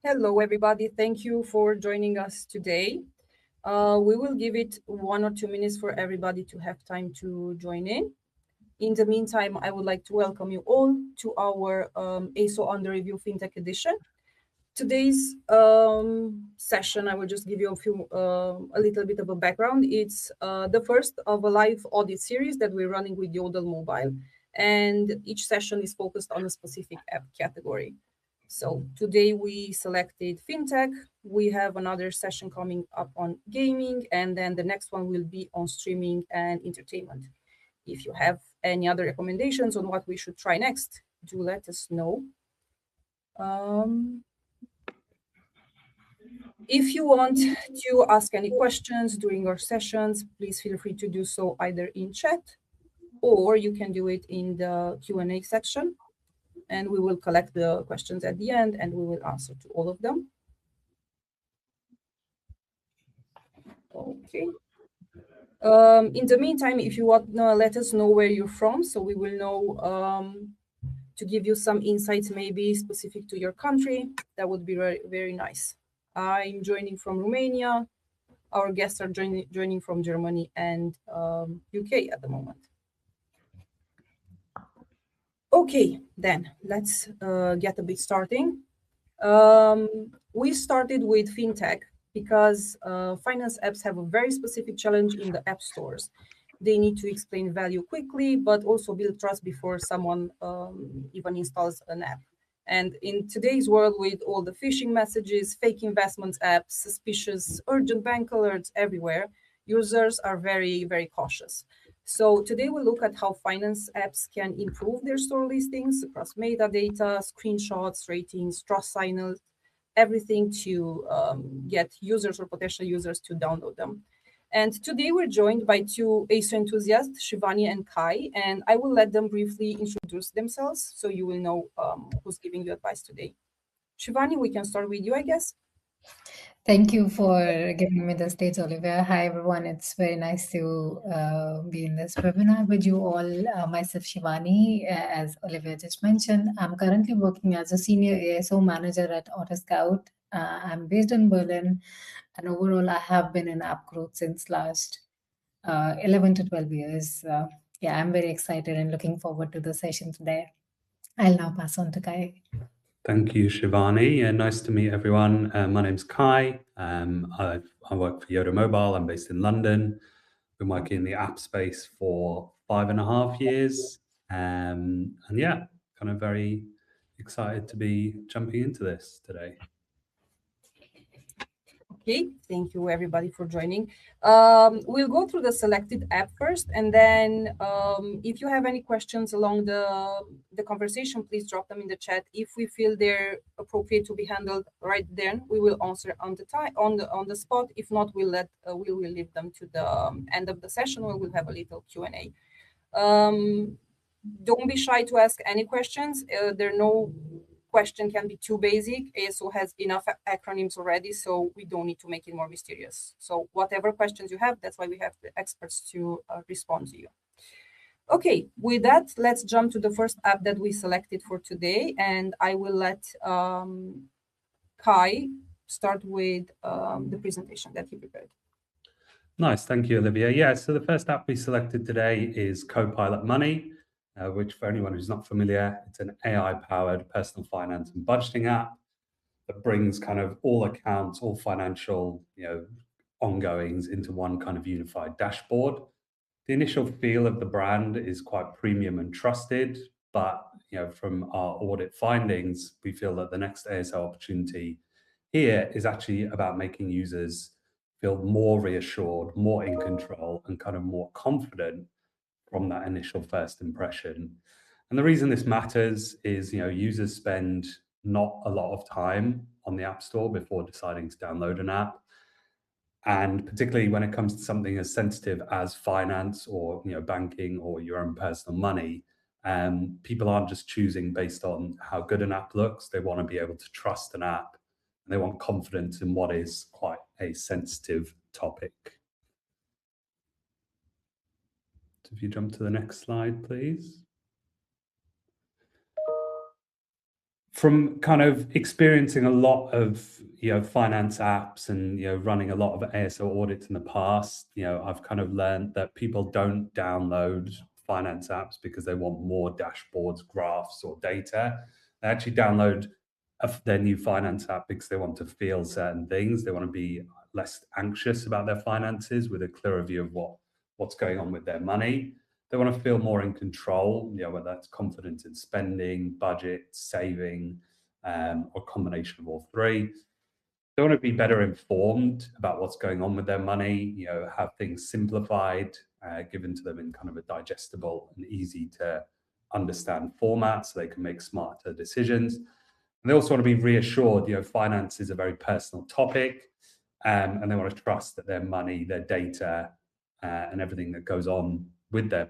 Hello, everybody. Thank you for joining us today. We will give it 1 or 2 minutes for everybody to have time to join in. In the meantime, I would like to welcome you all to our ASO Under Review FinTech Edition. Today's session, I will just give you a little bit of a background. It's the first of a live audit series that we're running with Yodel Mobile, and each session is focused on a specific app category. So today we selected FinTech. We have another session coming up on gaming, and then the next one will be on streaming and entertainment. If you have any other recommendations on what we should try next, do let us know. If you want to ask any questions during our sessions, please feel free to do so either in chat or you can do it in the Q&A section, and we will collect the questions at the end and we will answer to all of them. Okay. In the meantime, if you want to let us know where you're from, so we will know to give you some insights maybe specific to your country, that would be very, very nice. I'm joining from Romania. Our guests are joining from Germany and UK at the moment. Okay, then let's get a bit starting. We started with FinTech because finance apps have a very specific challenge in the app stores. They need to explain value quickly, but also build trust before someone even installs an app. And in today's world, with all the phishing messages, fake investments apps, suspicious urgent bank alerts everywhere, users are very, very cautious. So today we'll look at how finance apps can improve their store listings across metadata, screenshots, ratings, trust signals, everything to get users or potential users to download them. And today we're joined by two ASO enthusiasts, Shivani and Kai, and I will let them briefly introduce themselves so you will know who's giving you advice today. Shivani, we can start with you, I guess. Thank you for giving me the stage, Olivia. Hi, everyone. It's very nice to be in this webinar with you all. Myself, Shivani, as Olivia just mentioned. I'm currently working as a senior ASO manager at AutoScout. I'm based in Berlin, and overall, I have been in app growth since last 11 to 12 years. Yeah, I'm very excited and looking forward to the session today. I'll now pass on to Kai. Thank you, Shivani. Nice to meet everyone. My name's Kai. I work for Yoda Mobile. I'm based in London. Been working in the app space for 5.5 years. And yeah, kind of very excited to be jumping into this today. Okay, thank you everybody for joining. We'll go through the selected app first, and then if you have any questions along the conversation, please drop them in the chat. If we feel they're appropriate to be handled right then, we will answer on the spot. If not, we will leave them to the end of the session where we'll have a little Q&A. Don't be shy to ask any questions. There are no question can be too basic. ASO has enough acronyms already, so we don't need to make it more mysterious. So whatever questions you have, that's why we have the experts to respond to you. Okay, with that, let's jump to the first app that we selected for today, and I will let Kai start with the presentation that he prepared. Nice, thank you, Olivia. Yeah, so the first app we selected today is Copilot Money, which for anyone who's not familiar, it's an AI-powered personal finance and budgeting app that brings kind of all accounts, all financial, ongoings into one kind of unified dashboard. The initial feel of the brand is quite premium and trusted, but from our audit findings, we feel that the next ASO opportunity here is actually about making users feel more reassured, more in control, and kind of more confident from that initial first impression. And the reason this matters is, users spend not a lot of time on the App Store before deciding to download an app. And particularly when it comes to something as sensitive as finance or banking or your own personal money, people aren't just choosing based on how good an app looks. They want to be able to trust an app, and they want confidence in what is quite a sensitive topic. So if you jump to the next slide, please. from kind of experiencing a lot of finance apps and running a lot of ASO audits in the past, I've kind of learned that people don't download finance apps because they want more dashboards, graphs, or data. They actually download their new finance app because they want to feel certain things. They want to be less anxious about their finances with a clearer view of what's going on with their money. They want to feel more in control, whether that's confidence in spending, budget, saving, or a combination of all three. They want to be better informed about what's going on with their money, have things simplified, given to them in kind of a digestible and easy to understand format so they can make smarter decisions. And they also want to be reassured, finance is a very personal topic, and they want to trust that their money, their data, and everything that goes on with their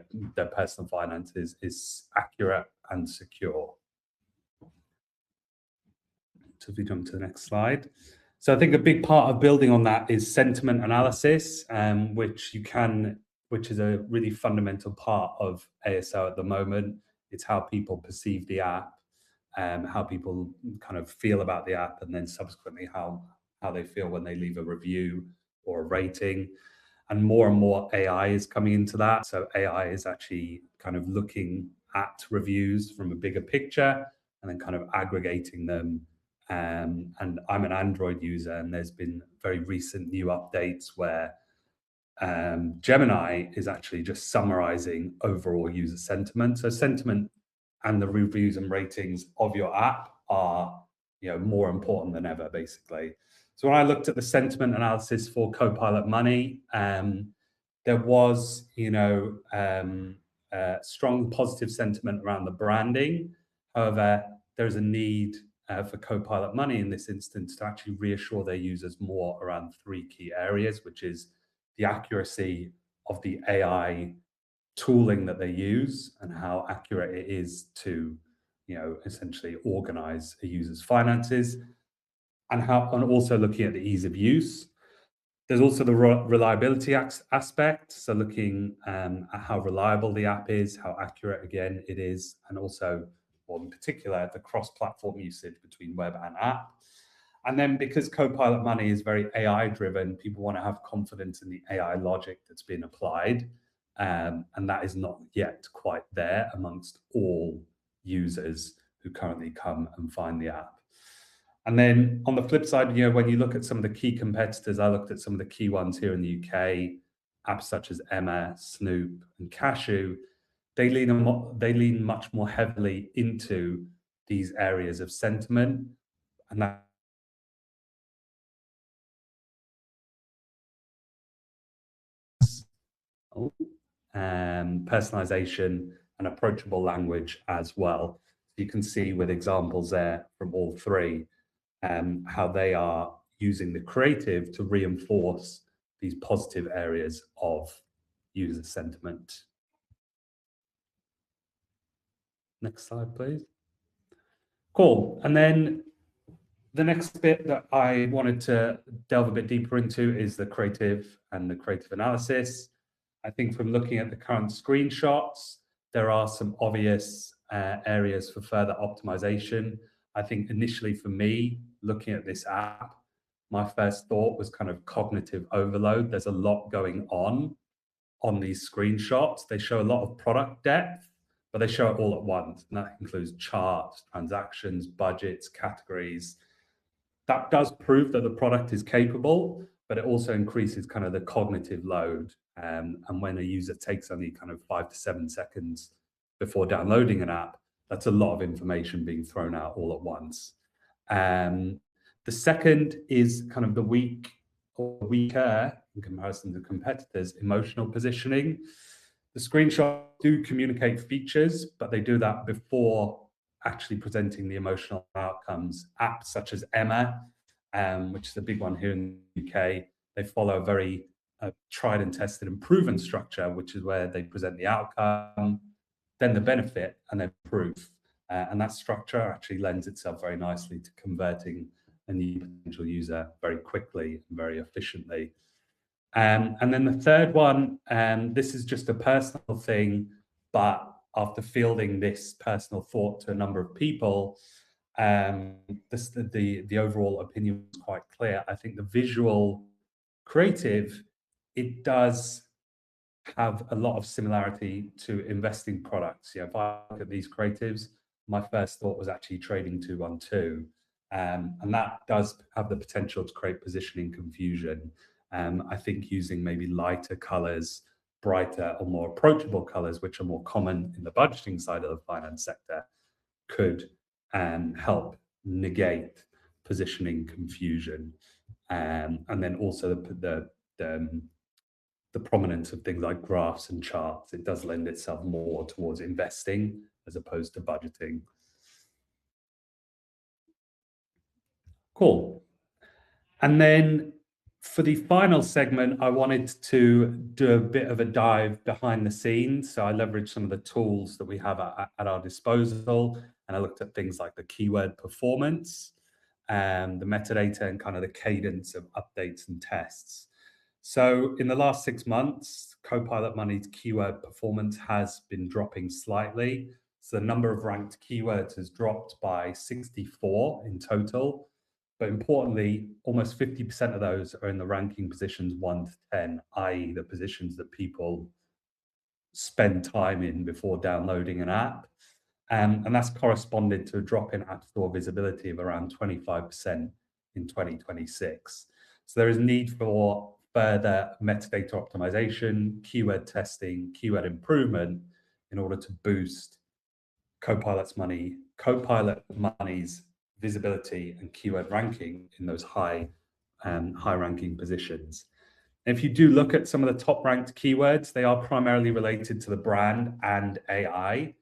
personal finances is accurate and secure. So if we jump to the next slide. So I think a big part of building on that is sentiment analysis, which is a really fundamental part of ASO at the moment. It's how people perceive the app, how people kind of feel about the app, and then subsequently how they feel when they leave a review or a rating. And more AI is coming into that. So AI is actually kind of looking at reviews from a bigger picture and then kind of aggregating them. And I'm an Android user, and there's been very recent new updates where Gemini is actually just summarizing overall user sentiment. So sentiment and the reviews and ratings of your app are more important than ever, basically. So when I looked at the sentiment analysis for Copilot Money, there was strong positive sentiment around the branding. However, there's a need for Copilot Money in this instance to actually reassure their users more around three key areas, which is the accuracy of the AI tooling that they use and how accurate it is to essentially organize a user's finances, and also looking at the ease of use. There's also the reliability aspect, so looking at how reliable the app is, how accurate again it is, and also, well, in particular, the cross-platform usage between web and app. And then because Copilot Money is very AI driven, people want to have confidence in the AI logic that's been applied. And that is not yet quite there amongst all users who currently come and find the app. And then on the flip side, when you look at some of the key competitors, I looked at some of the key ones here in the UK, apps such as Emma, Snoop, and Cashew. They lean much more heavily into these areas of sentiment, and that personalization and approachable language as well. So you can see with examples there from all three, how they are using the creative to reinforce these positive areas of user sentiment. Next slide, please. Cool. And then the next bit that I wanted to delve a bit deeper into is the creative and the creative analysis. I think from looking at the current screenshots, there are some obvious areas for further optimization. I think initially for me, looking at this app, my first thought was kind of cognitive overload. There's a lot going on these screenshots. They show a lot of product depth, but they show it all at once. And that includes charts, transactions, budgets, categories. That does prove that the product is capable, but it also increases kind of the cognitive load. And when a user takes only kind of 5 to 7 seconds before downloading an app, that's a lot of information being thrown out all at once. The second is kind of the weak or weaker, in comparison to competitors, emotional positioning. The screenshots do communicate features, but they do that before actually presenting the emotional outcomes. Apps such as Emma, which is a big one here in the UK, they follow a very tried and tested and proven structure, which is where they present the outcome, then the benefit, and then proof. And that structure actually lends itself very nicely to converting a new potential user very quickly and very efficiently. And then the third one, this is just a personal thing, but after fielding this personal thought to a number of people, the overall opinion was quite clear. I think the visual creative, it does have a lot of similarity to investing products. If I look at these creatives, my first thought was actually trading 212. And that does have the potential to create positioning confusion. I think using maybe lighter colors, brighter or more approachable colors, which are more common in the budgeting side of the finance sector, could help negate positioning confusion. And then also the prominence of things like graphs and charts, it does lend itself more towards investing as opposed to budgeting. Cool. And then for the final segment, I wanted to do a bit of a dive behind the scenes. So I leveraged some of the tools that we have at our disposal, and I looked at things like the keyword performance, the metadata, and kind of the cadence of updates and tests. So in the last 6 months, Copilot Money's keyword performance has been dropping slightly. So the number of ranked keywords has dropped by 64 in total. But importantly, almost 50% of those are in the ranking positions 1 to 10, i.e. the positions that people spend time in before downloading an app. And that's corresponded to a drop in App Store visibility of around 25% in 2026. So there is need for further metadata optimization, keyword testing, keyword improvement in order to boost Copilot Money's visibility and keyword ranking in those high ranking positions. And if you do look at some of the top ranked keywords, they are primarily related to the brand and AI,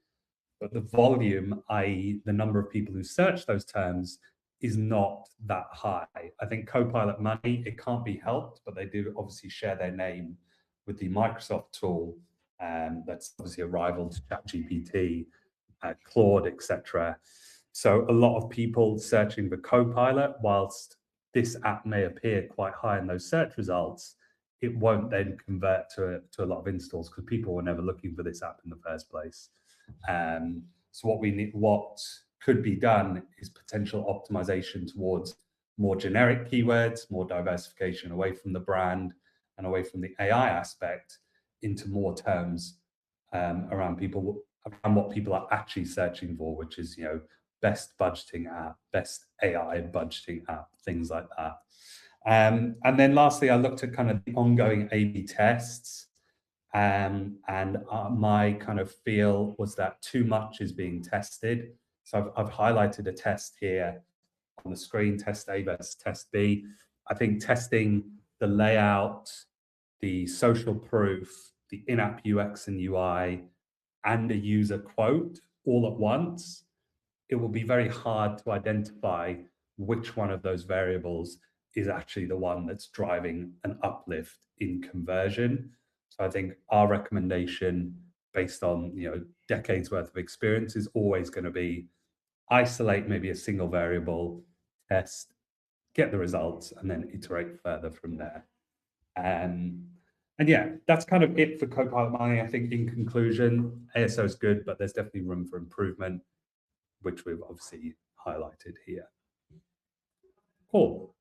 but the volume, i.e. the number of people who search those terms, is not that high. I think Copilot Money, it can't be helped, but they do obviously share their name with the Microsoft tool that's obviously a rival to ChatGPT, Claude, etc. So a lot of people searching for Copilot, whilst this app may appear quite high in those search results, it won't then convert to a lot of installs because people were never looking for this app in the first place. So what could be done is potential optimization towards more generic keywords, more diversification away from the brand and away from the AI aspect into more terms around what people are actually searching for, which is, best budgeting app, best AI budgeting app, things like that. And then lastly, I looked at kind of the ongoing A/B tests. And my kind of feel was that too much is being tested. So I've highlighted a test here on the screen, test A versus test B. I think testing the layout, the social proof, the in-app UX and UI, and a user quote all at once, it will be very hard to identify which one of those variables is actually the one that's driving an uplift in conversion. So I think our recommendation based on decades worth of experience is always going to be isolate maybe a single variable, test, get the results, and then iterate further from there. And yeah, that's kind of it for Copilot Money. I think in conclusion, ASO is good, but there's definitely room for improvement, which we've obviously highlighted here. Cool.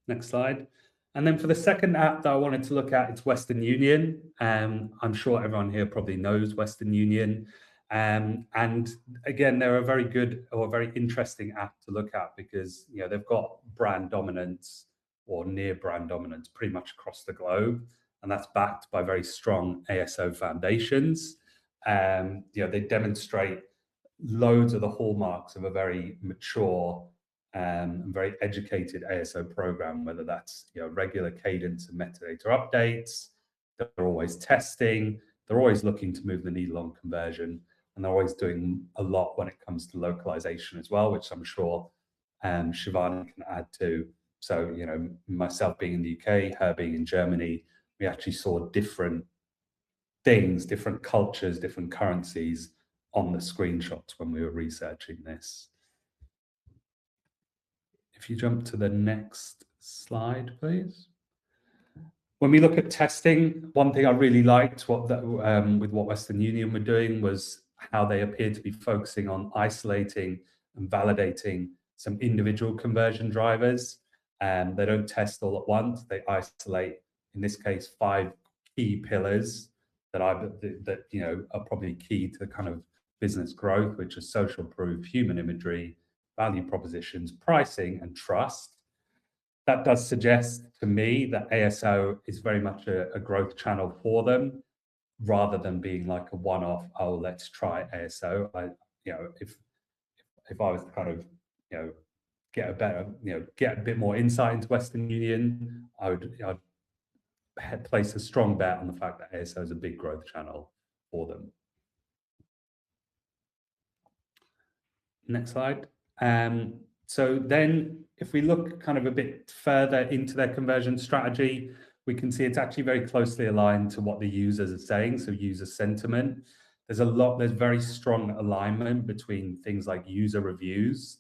Next slide. And then for the second app that I wanted to look at, it's Western Union. I'm sure everyone here probably knows Western Union. And again, they're a very good or a very interesting app to look at because they've got brand dominance or near brand dominance pretty much across the globe. And that's backed by very strong ASO foundations. They demonstrate loads of the hallmarks of a very mature and very educated ASO program, whether that's regular cadence and metadata updates. They're always testing. They're always looking to move the needle on conversion, and they're always doing a lot when it comes to localization as well, which I'm sure Shivani can add to. So myself being in the UK, her being in Germany, we actually saw different things, different cultures, different currencies on the screenshots when we were researching this. If you jump to the next slide, please. When we look at testing, one thing I really liked with what Western Union were doing was how they appeared to be focusing on isolating and validating some individual conversion drivers. They don't test all at once. They isolate, in this case, 5 key pillars that are probably key to kind of business growth, which are social proof, human imagery, value propositions, pricing, and trust. That does suggest to me that ASO is very much a growth channel for them, rather than being like a one-off. Oh, let's try ASO. If I was to kind of get a bit more insight into Western Union, I'd place a strong bet on the fact that ASO is a big growth channel for them. Next slide. So then if we look kind of a bit further into their conversion strategy, we can see it's actually very closely aligned to what the users are saying, so user sentiment. There's very strong alignment between things like user reviews,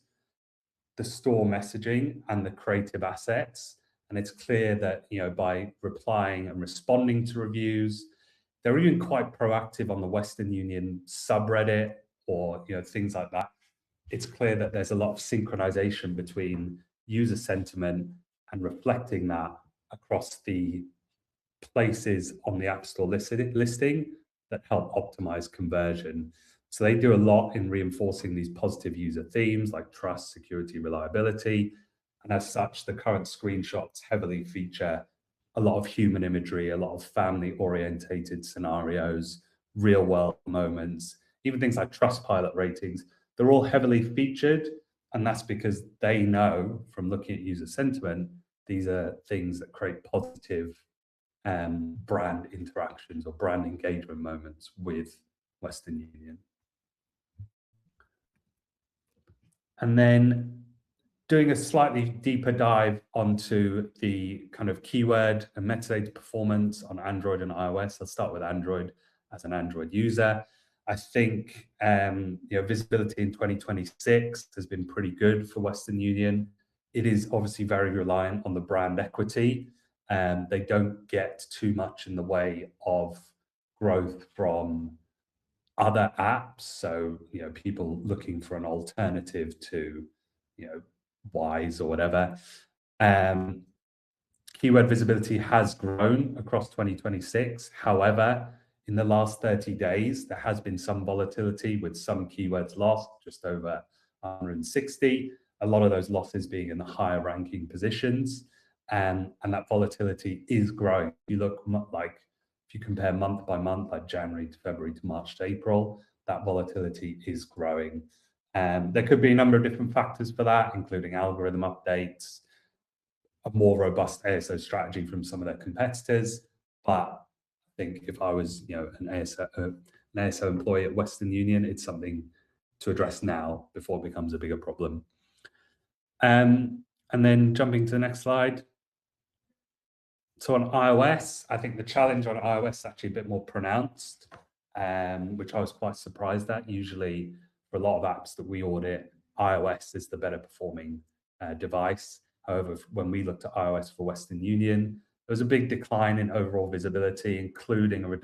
the store messaging, and the creative assets. And it's clear that, by replying and responding to reviews, they're even quite proactive on the Western Union subreddit or, things like that. It's clear that there's a lot of synchronization between user sentiment and reflecting that across the places on the App Store listing that help optimize conversion. So they do a lot in reinforcing these positive user themes like trust, security, reliability. And as such, the current screenshots heavily feature a lot of human imagery, a lot of family-orientated scenarios, real-world moments, even things like Trustpilot ratings. They're all heavily featured, and that's because they know from looking at user sentiment, these are things that create positive brand interactions or brand engagement moments with Western Union. And then doing a slightly deeper dive onto the kind of keyword and metadata performance on Android and iOS. I'll start with Android as an Android user. I think visibility in 2026 has been pretty good for Western Union. It is obviously very reliant on the brand equity. They don't get too much in the way of growth from other apps. So, people looking for an alternative to, Wise or whatever. Keyword visibility has grown across 2026. However, in the last 30 days, there has been some volatility with some keywords lost, just over 160. A lot of those losses being in the higher ranking positions. And that volatility is growing. If you compare month by month, like January to February to March to April, that volatility is growing. There could be a number of different factors for that, including algorithm updates, a more robust ASO strategy from some of their competitors. But I think if I was, an ASO employee at Western Union, it's something to address now before it becomes a bigger problem. And then jumping to the next slide. So on iOS, I think the challenge on iOS is actually a bit more pronounced, which I was quite surprised at. Usually, for a lot of apps that we audit, iOS is the better performing device. However, when we looked at iOS for Western Union, there was a big decline in overall visibility, including a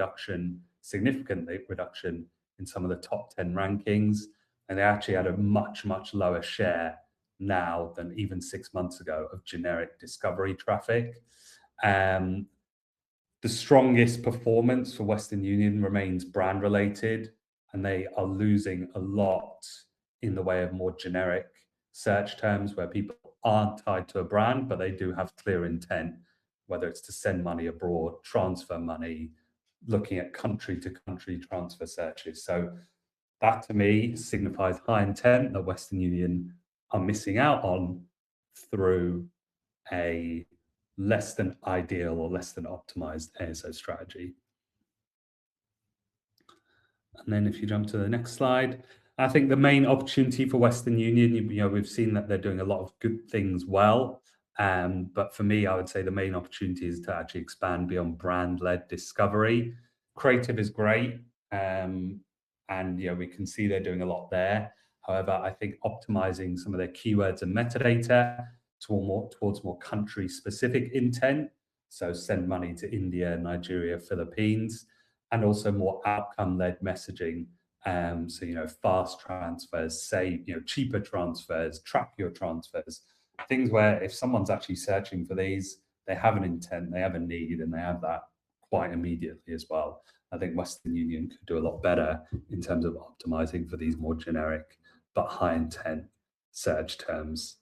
significant reduction in some of the top 10 rankings. And they actually had a much, much lower share now than even 6 months ago of generic discovery traffic. The strongest performance for Western Union remains brand related, and they are losing a lot in the way of more generic search terms where people aren't tied to a brand, but they do have clear intent, whether it's to send money abroad, transfer money, looking at country to country transfer searches. So that to me signifies high intent that Western Union are missing out on through a less than ideal or less than optimized ASO strategy. And then if you jump to the next slide, I think the main opportunity for Western Union, we've seen that they're doing a lot of good things well. But for me, I would say the main opportunity is to actually expand beyond brand-led discovery. Creative is great. And we can see they're doing a lot there. However, I think optimizing some of their keywords and metadata towards more country-specific intent, so send money to India, Nigeria, Philippines, and also more outcome-led messaging So, fast transfers, cheaper transfers, track your transfers, things where if someone's actually searching for these, they have an intent, they have a need, and they have that quite immediately as well. I think Western Union could do a lot better in terms of optimizing for these more generic but high intent search terms.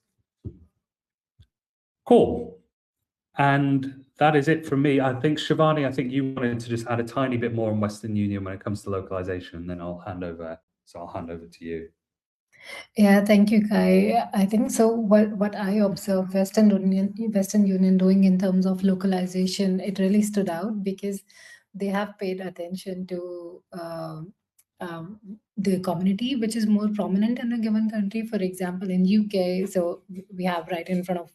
Cool. And that is it from me. I think, Shivani, you wanted to just add a tiny bit more on Western Union when it comes to localization, and then I'll hand over to you. Yeah, thank you, Kai. I think so. What I observed Western Union doing in terms of localization, it really stood out because they have paid attention to the community which is more prominent in a given country. For example, in UK, so we have right in front of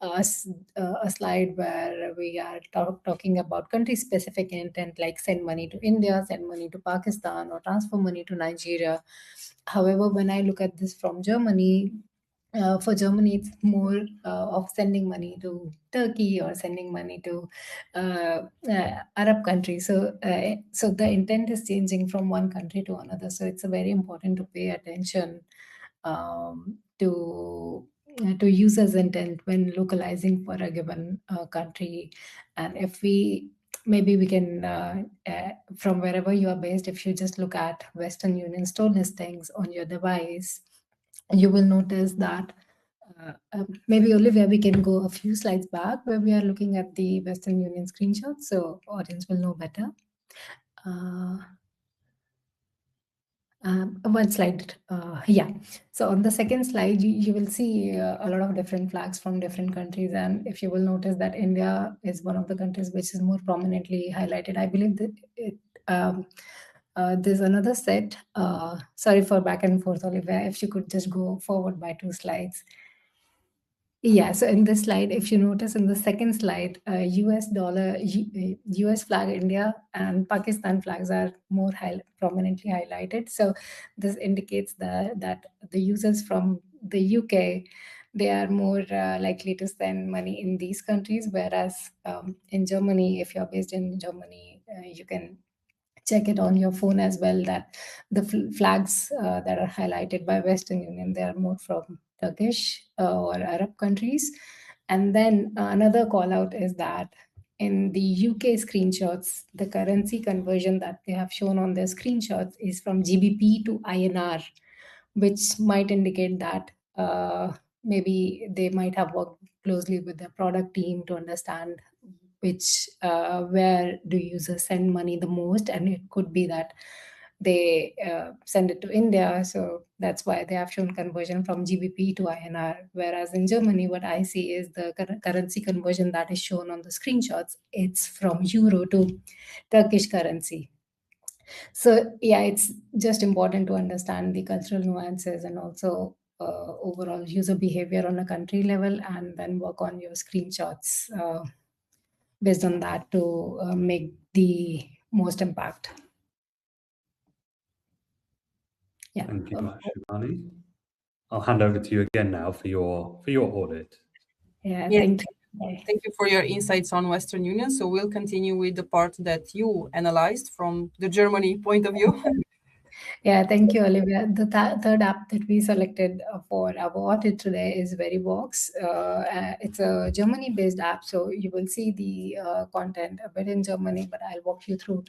us a slide where we are talking about country-specific intent, like send money to India, send money to Pakistan, or transfer money to Nigeria. However, when I look at this from Germany, for Germany, it's more of sending money to Turkey or sending money to Arab countries. So the intent is changing from one country to another. So it's very important to pay attention to users' intent when localizing for a given country. And if maybe we can, from wherever you are based, if you just look at Western Union store listings on your device, you will notice that maybe Olivia, we can go a few slides back where we are looking at the Western Union screenshots, so audience will know better. One slide, yeah. So on the second slide, you will see a lot of different flags from different countries, and if you will notice that India is one of the countries which is more prominently highlighted. I believe that there's another set. Sorry for back and forth, Olivia. If you could just go forward by 2 slides. Yeah, so in this slide, if you notice in the second slide, US dollar, US flag India and Pakistan flags are more prominently highlighted. So this indicates that the users from the UK, they are more likely to send money in these countries, whereas in Germany, if you're based in Germany, you can check it on your phone as well, that the flags that are highlighted by Western Union, they are more from Turkish or Arab countries. And then another call out is that in the UK screenshots, the currency conversion that they have shown on their screenshots is from GBP to INR, which might indicate that maybe they might have worked closely with the product team to understand where do users send money the most, and it could be that they send it to India, so that's why they have shown conversion from GBP to INR. Whereas in Germany, what I see is the currency conversion that is shown on the screenshots, it's from euro to Turkish currency. So yeah, it's just important to understand the cultural nuances and also overall user behavior on a country level, and then work on your screenshots based on that to make the most impact. Yeah. Thank you, Shivani. I'll hand over to you again now for your audit. Yeah, Yeah. thank you. Thank you for your insights on Western Union. So we'll continue with the part that you analyzed from the Germany point of view. Yeah, thank you, Olivia. The third app that we selected for our audit today is Verivox. It's a Germany-based app, so you will see the content a bit in Germany, but I'll walk you through,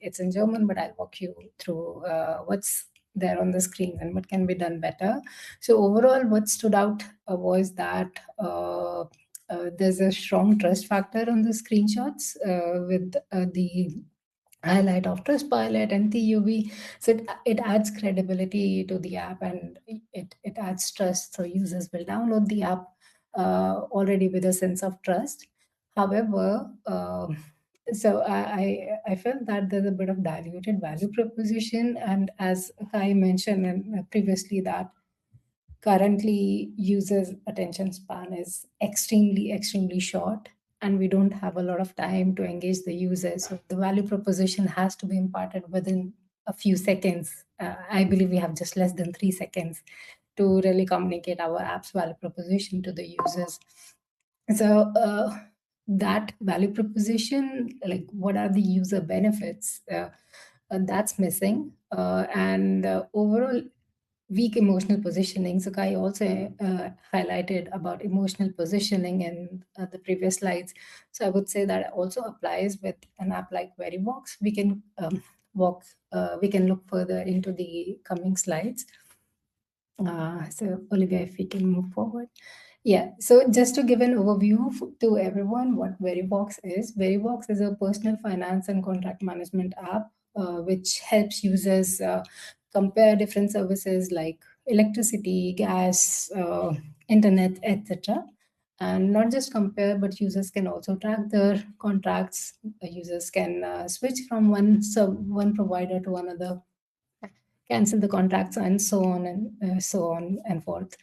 it's in German, but I'll walk you through what's there on the screen and what can be done better. So overall, what stood out was that there's a strong trust factor on the screenshots with the highlight of Trustpilot and TUV. So it adds credibility to the app, and it adds trust. So users will download the app already with a sense of trust. However, so I felt that there's a bit of diluted value proposition, and as Kai mentioned previously, that currently users' attention span is extremely short, and we don't have a lot of time to engage the users. So the value proposition has to be imparted within a few seconds. I believe we have just less than 3 seconds to really communicate our app's value proposition to the users. So that value proposition, like what are the user benefits? that's missing. And overall, weak emotional positioning. So Kai also highlighted about emotional positioning in the previous slides. So I would say that also applies with an app like Verivox. We can we can look further into the coming slides. So Olivia, if we can move forward. Yeah, so just to give an overview to everyone what Verivox is a personal finance and contract management app which helps users compare different services like electricity, gas, internet, etc. And not just compare, but users can also track their contracts. Users can switch from one provider to another, cancel the contracts, and so on and forth.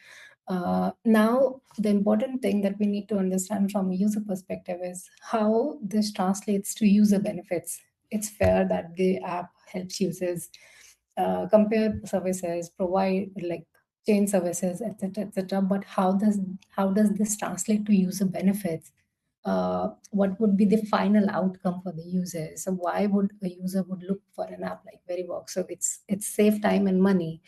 Now, the important thing that we need to understand from a user perspective is how this translates to user benefits. It's fair that the app helps users compare services, provide like change services, etc., etc. But how does this translate to user benefits? What would be the final outcome for the user? So why would a user would look for an app like Verivox? So it's save time and money,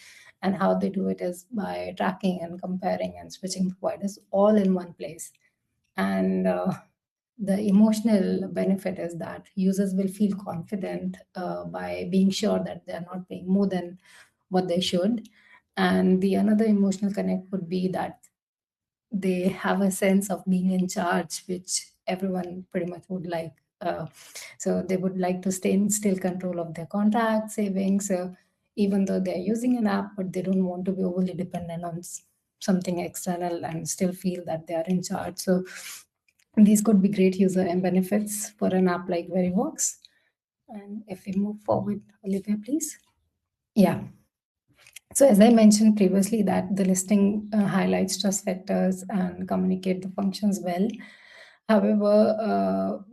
and how they do it is by tracking and comparing and switching providers all in one place. And the emotional benefit is that users will feel confident by being sure that they are not paying more than what they should. And the another emotional connect would be that they have a sense of being in charge, which everyone pretty much would like. So they would like to stay in still control of their contract savings, even though they're using an app, but they don't want to be overly dependent on something external and still feel that they are in charge. So these could be great user and benefits for an app like Verivox. And if we move forward, Olivia, please. Yeah. So as I mentioned previously, that the listing highlights trust factors and communicate the functions well. However,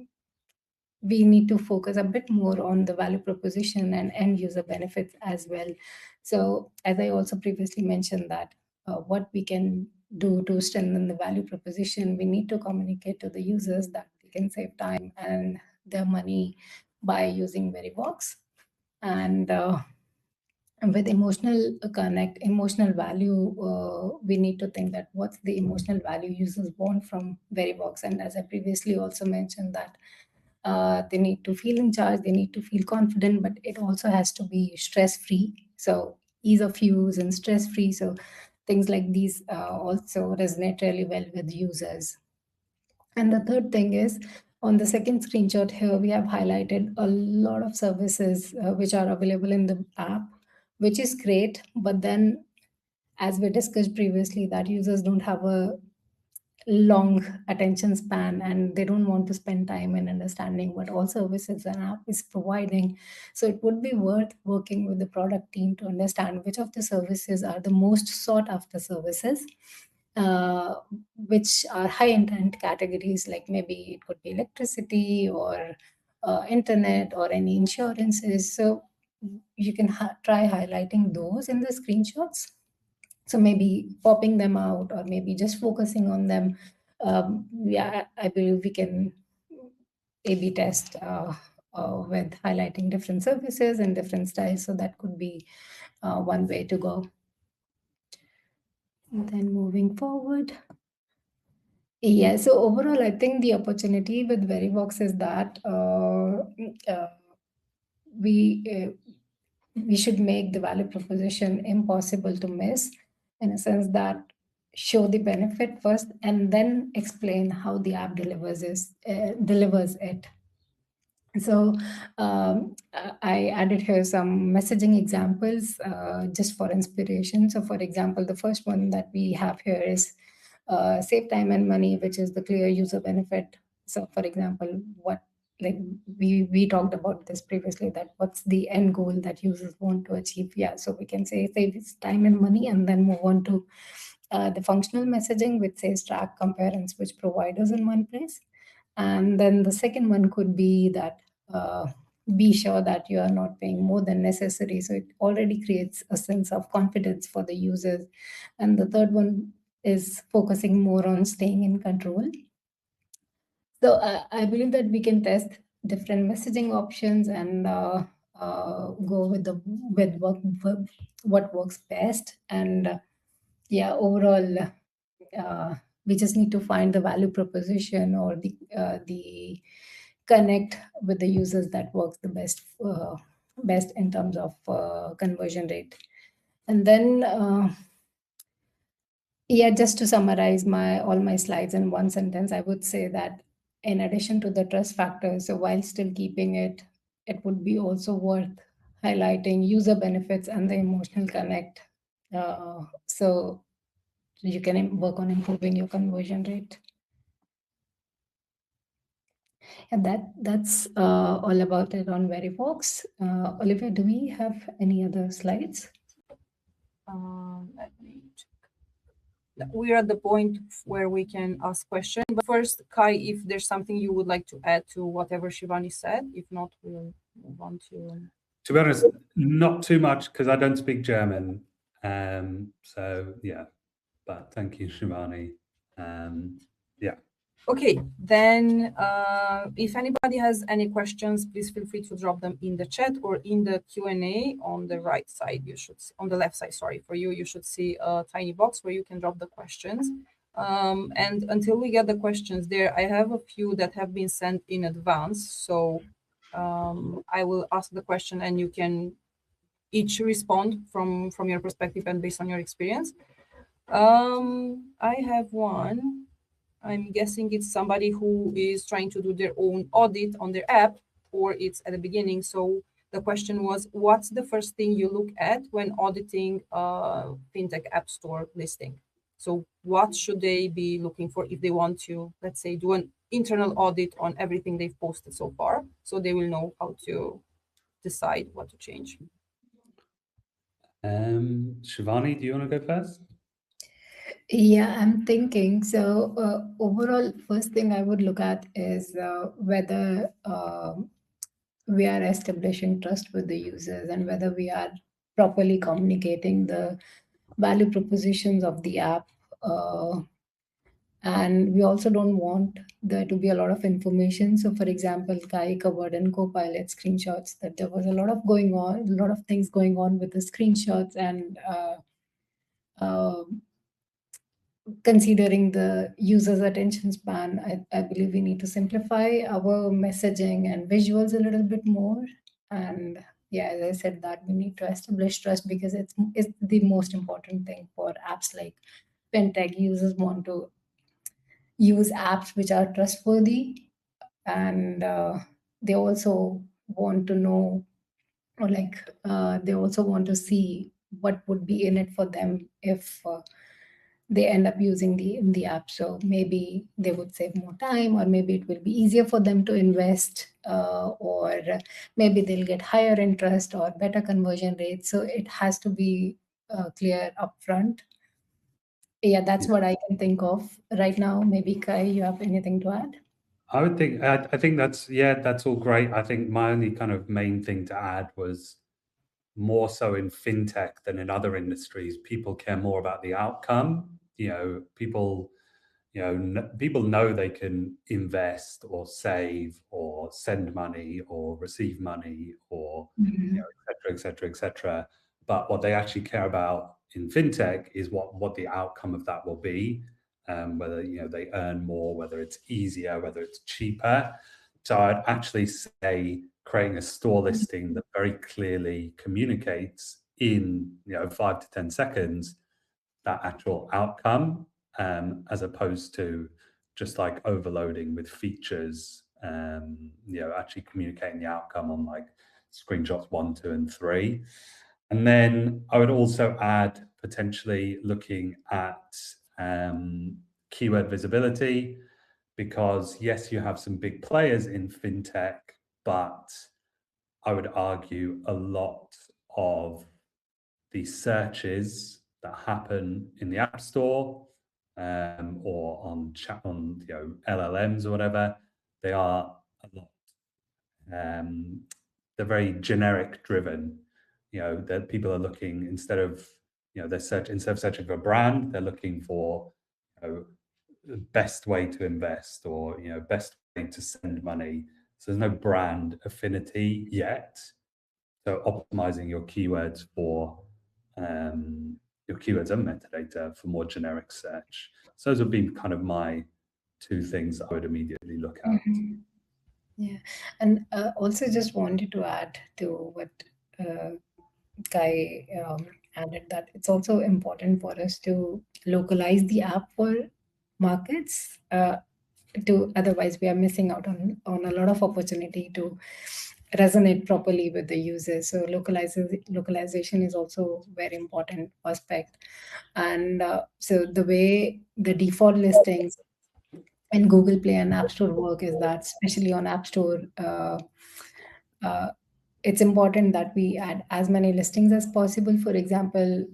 we need to focus a bit more on the value proposition and end user benefits as well. So as I also previously mentioned that what we can do to strengthen the value proposition, we need to communicate to the users that they can save time and their money by using Verivox. And with emotional connect, emotional value, we need to think that what's the emotional value users want from Verivox. And as I previously also mentioned that they need to feel in charge, they need to feel confident, but it also has to be stress-free. So ease of use and stress-free. So things like these also resonate really well with users. And the third thing is, on the second screenshot here, we have highlighted a lot of services which are available in the app, which is great. But then, as we discussed previously, that users don't have a long attention span and they don't want to spend time in understanding what all services an app is providing. So it would be worth working with the product team to understand which of the services are the most sought after services, uh, which are high intent categories, like maybe it could be electricity or internet or any insurances. So you can try highlighting those in the screenshots. So maybe popping them out or maybe just focusing on them. Yeah, I believe we can A/B test with highlighting different services and different styles. So that could be one way to go. And then moving forward. Yeah, so overall, I think the opportunity with Verivox is that we we should make the value proposition impossible to miss, in a sense that show the benefit first and then explain how the app delivers it. So I added here some messaging examples just for inspiration. So for example, the first one that we have here is save time and money, which is the clear user benefit. So for example, what like we talked about this previously, that what's the end goal that users want to achieve. Yeah, so we can say save time and money and then move on to the functional messaging, which says track, compare, and switch providers in one place. And then the second one could be that be sure that you are not paying more than necessary. So it already creates a sense of confidence for the users. And the third one is focusing more on staying in control. So I believe that we can test different messaging options and go with what works best. And yeah, overall, we just need to find the value proposition or the connect with the users that works the best in terms of conversion rate. And then yeah, just to summarize all my slides in one sentence, I would say that in addition to the trust factor, so while still keeping it, it would be also worth highlighting user benefits and the emotional connect. So you can work on improving your conversion rate. And that's all about it on Verivox. Olivia, do we have any other slides? Let me check. We're at the point where we can ask questions. But first, Kai, if there's something you would like to add to whatever Shivani said, if not, we'll move on to. To be honest, not too much because I don't speak German. So yeah, but thank you, Shivani. Yeah. Okay, then if anybody has any questions, please feel free to drop them in the chat or in the Q&A on the right side. You should see, on the left side, sorry, for you, you should see a tiny box where you can drop the questions. And until we get the questions there, I have a few that have been sent in advance. So I will ask the question and you can each respond from your perspective and based on your experience. I have one. I'm guessing it's somebody who is trying to do their own audit on their app, or it's at the beginning. So the question was, what's the first thing you look at when auditing a FinTech app store listing? So what should they be looking for if they want to, let's say, do an internal audit on everything they've posted so far, so they will know how to decide what to change? Shivani, do you want to go first? Yeah, I'm thinking. So overall, first thing I would look at is whether we are establishing trust with the users and whether we are properly communicating the value propositions of the app. And we also don't want there to be a lot of information. So, for example, Kai covered in Copilot screenshots that there was a lot of things going on with the screenshots, and considering the user's attention span, I believe we need to simplify our messaging and visuals a little bit more. And yeah, as I said, that we need to establish trust because it's the most important thing for apps like FinTech. Users want to use apps which are trustworthy, and they also want to know, or they also want to see what would be in it for them if they end up using the app. So maybe they would save more time, or maybe it will be easier for them to invest, or maybe they'll get higher interest or better conversion rates. So it has to be clear upfront. Yeah, that's what I can think of right now. Maybe Kai, you have anything to add? I would think, I think that's all great. I think my only kind of main thing to add was more so in FinTech than in other industries, people care more about the outcome. People know they can invest or save or send money or receive money or et cetera, et cetera. But what they actually care about in FinTech is what the outcome of that will be, whether they earn more, whether it's easier, whether it's cheaper. So I'd actually say creating a store listing that very clearly communicates in 5 to 10 seconds that actual outcome, as opposed to just like overloading with features, actually communicating the outcome on like screenshots 1, 2, and 3. And then I would also add potentially looking at keyword visibility, because yes, you have some big players in FinTech, but I would argue a lot of the searches that happen in the App Store or on LLMs or whatever, they are a lot. They're very generic driven. That people are looking, instead of searching for a brand, they're looking for the best way to invest or best way to send money. So there's no brand affinity yet. So optimizing your keywords for your keywords and metadata for more generic search. So those would be kind of my two things I would immediately look at. Yeah, and also just wanted to add to what Guy added, that it's also important for us to localize the app for markets. To otherwise, we are missing out on a lot of opportunity to resonate properly with the users. So localization is also very important aspect. And so the way the default listings in Google Play and App Store work is that, especially on App Store, uh, it's important that we add as many listings as possible. For example,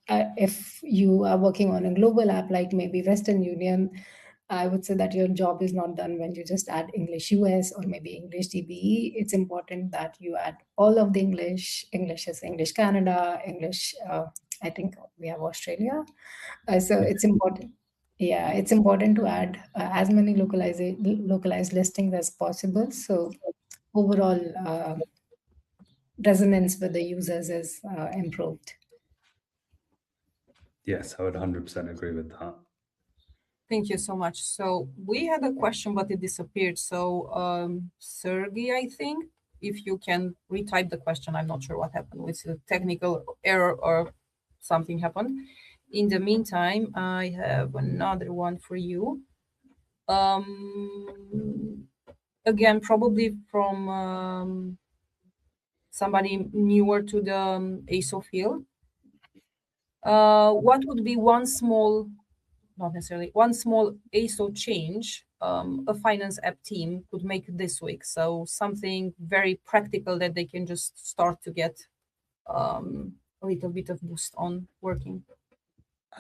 if you are working on a global app like maybe Western Union, I would say that your job is not done when you just add English US or maybe English DBE. It's important that you add all of the English is English Canada, English, I think we have Australia. So it's important. Yeah, it's important to add as many localized listings as possible. So overall resonance with the users is improved. Yes, I would 100% agree with that. Thank you so much. So we had a question, but it disappeared. So Sergey, I think, if you can retype the question, I'm not sure what happened with the technical error or something happened. In the meantime, I have another one for you. Again, probably from somebody newer to the ASO field. What would be one small, not necessarily one small ASO change a finance app team could make this week? So something very practical that they can just start to get a little bit of boost on working.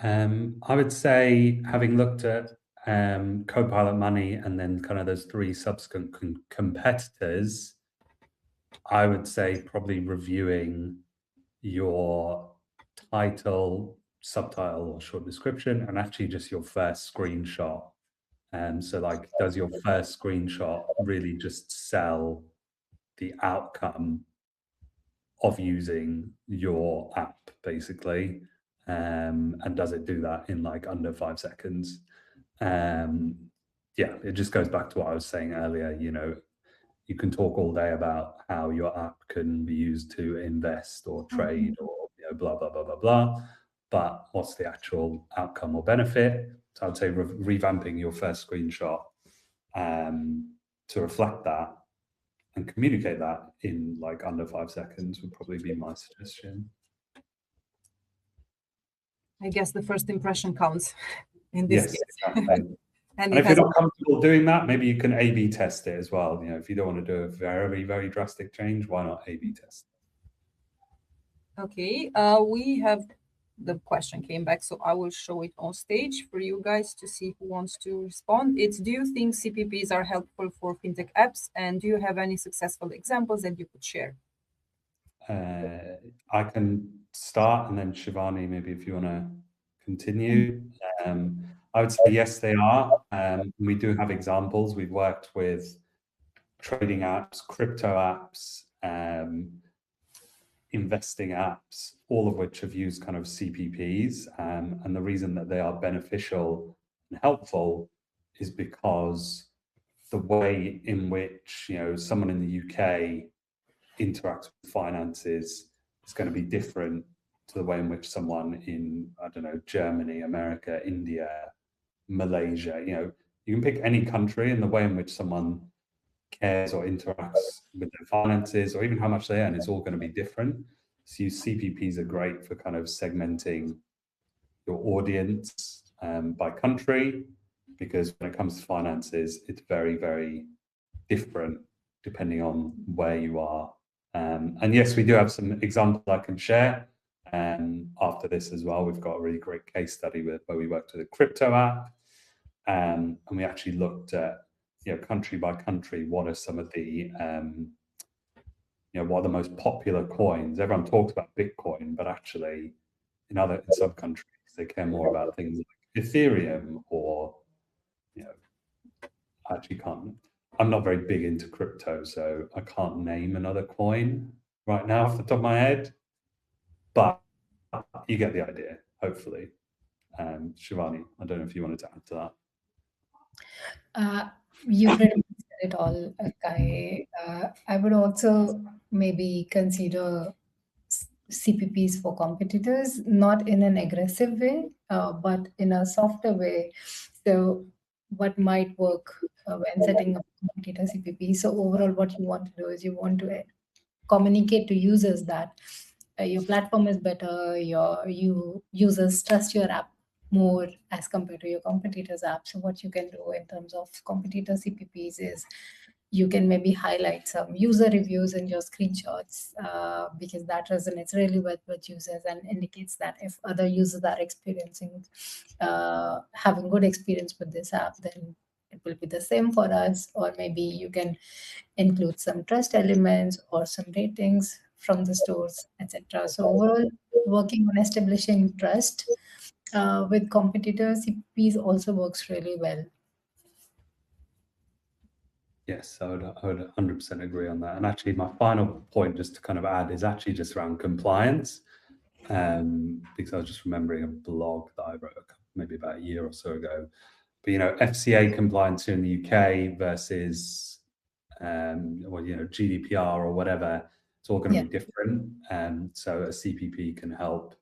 I would say, having looked at Copilot Money and then kind of those three subsequent competitors, I would say probably reviewing your title, subtitle, or short description, and actually just your first screenshot. So like, does your first screenshot really just sell the outcome of using your app, basically? And does it do that in like under 5 seconds? Yeah, it just goes back to what I was saying earlier. You know, you can talk all day about how your app can be used to invest or trade or, you know, blah, blah, blah, blah, blah. But what's the actual outcome or benefit? So I'd say revamping your first screenshot to reflect that and communicate that in like under 5 seconds would probably be my suggestion. I guess the first impression counts in this Yes, case. exactly. And And if you're not comfortable doing that, maybe you can A/B test it as well. You know, if you don't want to do a very, very drastic change, why not A/B test? Okay, we have the question came back, so I will show it on stage for you guys to see who wants to respond. It's, do you think CPPs are helpful for fintech apps, and do you have any successful examples that you could share? I can start, and then Shivani, maybe if you want to continue. I would say yes, they are. We do have examples. We've worked with trading apps, crypto apps, investing apps, all of which have used kind of CPPs. And the reason that they are beneficial and helpful is because the way in which, you know, someone in the UK interacts with finances is going to be different to the way in which someone in, I don't know, Germany, America, India, Malaysia, you know, you can pick any country, and the way in which someone cares or interacts with their finances or even how much they earn is all going to be different. So CPPs are great for kind of segmenting your audience by country, because when it comes to finances, it's very, very different depending on where you are. And yes, we do have some examples I can share after this as well. We've got a really great case study where we worked with a crypto app, and we actually looked at, you know, country by country, what are some of the, you know, what are the most popular coins? Everyone talks about Bitcoin, but actually in some countries, they care more about things like Ethereum or, you know, I actually can't, I'm not very big into crypto, so I can't name another coin. right now off the top of my head, but you get the idea, hopefully. Shivani, I don't know if you wanted to add to that. You pretty much said it all, Kai. I would also maybe consider CPPs for competitors, not in an aggressive way, but in a softer way. So, what might work when setting up competitor CPP? So, overall, what you want to do is you want to communicate to users that your platform is better, you users trust your app more as compared to your competitors' app. So what you can do in terms of competitor CPPs is you can maybe highlight some user reviews in your screenshots because that resonates really well with users and indicates that if other users are experiencing having good experience with this app, then it will be the same for us. Or maybe you can include some trust elements or some ratings from the stores, etc. So overall, working on establishing trust with competitors, CPs also works really well. Yes, I would 100% agree on that. And actually, my final point, just to kind of add, is actually just around compliance. Because I was just remembering a blog that I wrote maybe about a year or so ago. But FCA compliance here in the UK versus GDPR or whatever, it's all going to be different. So a CPP can help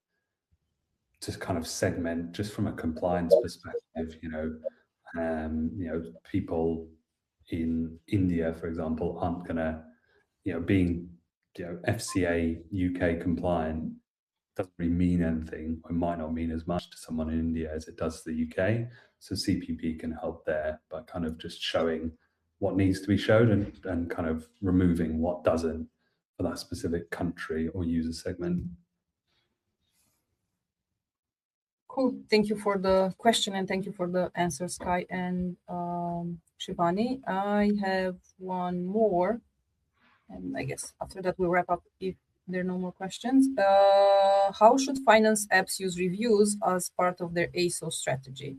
to kind of segment just from a compliance perspective. People in India, for example, aren't going to, being FCA UK compliant doesn't really mean anything, or might not mean as much to someone in India as it does to the UK. So CPP can help there by kind of just showing what needs to be showed and kind of removing what doesn't for that specific country or user segment. Cool. Thank you for the question and thank you for the answers, Kai and Shivani. I have one more, and I guess after that we'll wrap up if there are no more questions. How should finance apps use reviews as part of their ASO strategy?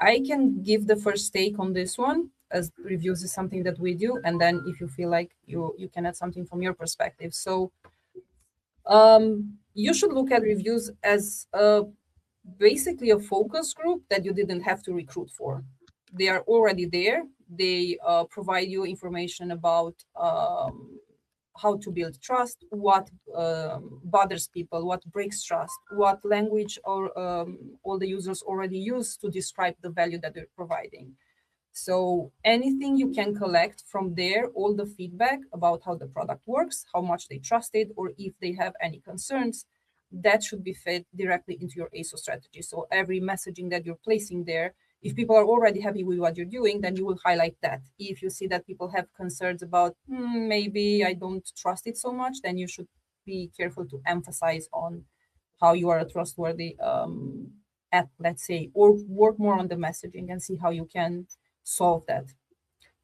I can give the first take on this one, as reviews is something that we do, and then if you feel like you can add something from your perspective. So you should look at reviews as basically a focus group that you didn't have to recruit for. They are already there. They provide you information about how to build trust, what bothers people, what breaks trust, what language or all the users already use to describe the value that they're providing. So anything you can collect from there, all the feedback about how the product works, how much they trust it, or if they have any concerns, that should be fed directly into your ASO strategy. So every messaging that you're placing there, if people are already happy with what you're doing, then you will highlight that. If you see that people have concerns about, maybe I don't trust it so much, then you should be careful to emphasize on how you are a trustworthy app, let's say, or work more on the messaging and see how you can solve that.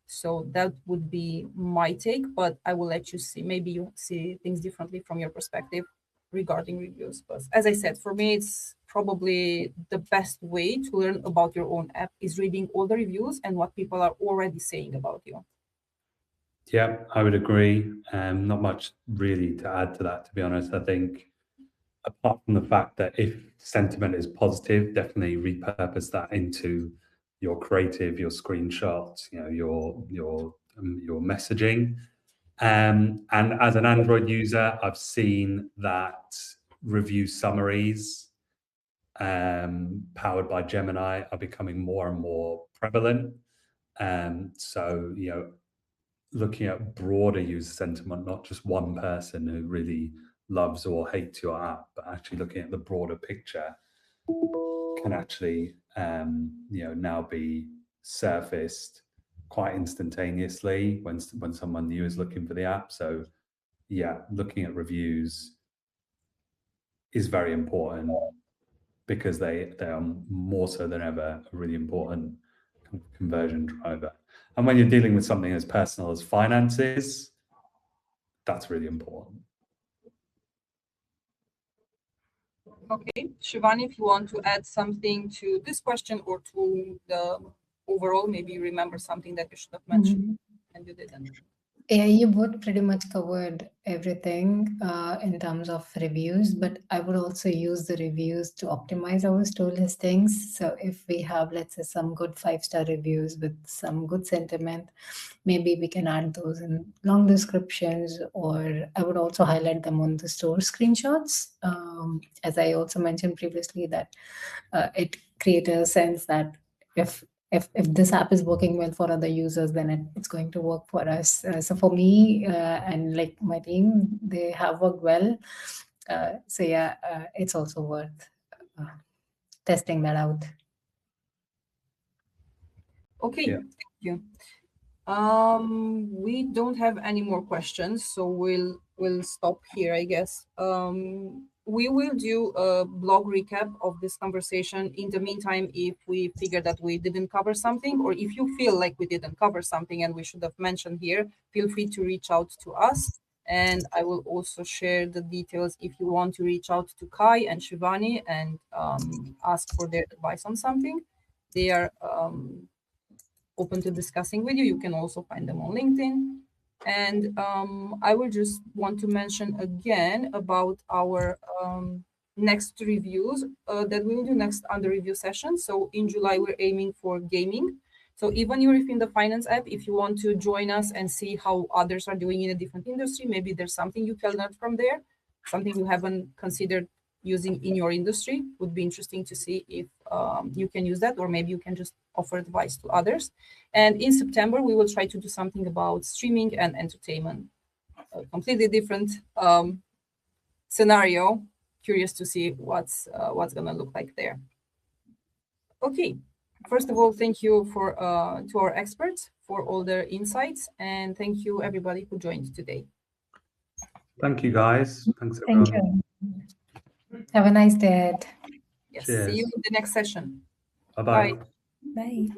So that would be my take, but I will let you see. Maybe you see things differently from your perspective regarding reviews. But as I said, for me, it's probably the best way to learn about your own app is reading all the reviews and what people are already saying about you. Yeah, I would agree. Not much really to add to that, to be honest. I think apart from the fact that if sentiment is positive, definitely repurpose that into your creative, your screenshots, your messaging. And as an Android user, I've seen that review summaries powered by Gemini are becoming more and more prevalent. So, looking at broader user sentiment, not just one person who really loves or hates your app, but actually looking at the broader picture can actually, now be surfaced quite instantaneously when someone new is looking for the app. So yeah, looking at reviews is very important because they are more so than ever a really important conversion driver. And when you're dealing with something as personal as finances, that's really important. Okay, Shivani, if you want to add something to this question or to the overall, maybe you remember something that you should have mentioned and you didn't. Yeah, you both pretty much covered everything in terms of reviews, but I would also use the reviews to optimize our store listings. So if we have, let's say, some good 5-star reviews with some good sentiment, maybe we can add those in long descriptions, or I would also highlight them on the store screenshots. As I also mentioned previously, that it creates a sense that if this app is working well for other users, then it's going to work for us. So for me and like my team, they have worked well. So yeah, it's also worth testing that out. Okay, Yeah. thank you. We don't have any more questions, so we'll stop here, I guess. We will do a blog recap of this conversation. In the meantime, if we figure that we didn't cover something, or if you feel like we didn't cover something and we should have mentioned here, feel free to reach out to us. And I will also share the details if you want to reach out to Kai and Shivani and ask for their advice on something. They are open to discussing with you. You can also find them on LinkedIn. And I will just want to mention again about our next reviews that we will do next under review session. So in July, we're aiming for gaming. So even you're in the finance app, if you want to join us and see how others are doing in a different industry, maybe there's something you can learn from there, something you haven't considered using in your industry, would be interesting to see if you can use that, or maybe you can just offer advice to others. And in September, we will try to do something about streaming and entertainment, a completely different scenario. Curious to see what's going to look like there. Okay. First of all, thank you for to our experts for all their insights, and thank you everybody who joined today. Thank you, guys. Thanks, Thank everyone. you. Have a nice day. Yes. Cheers. See you in the next session. Bye-bye. Bye.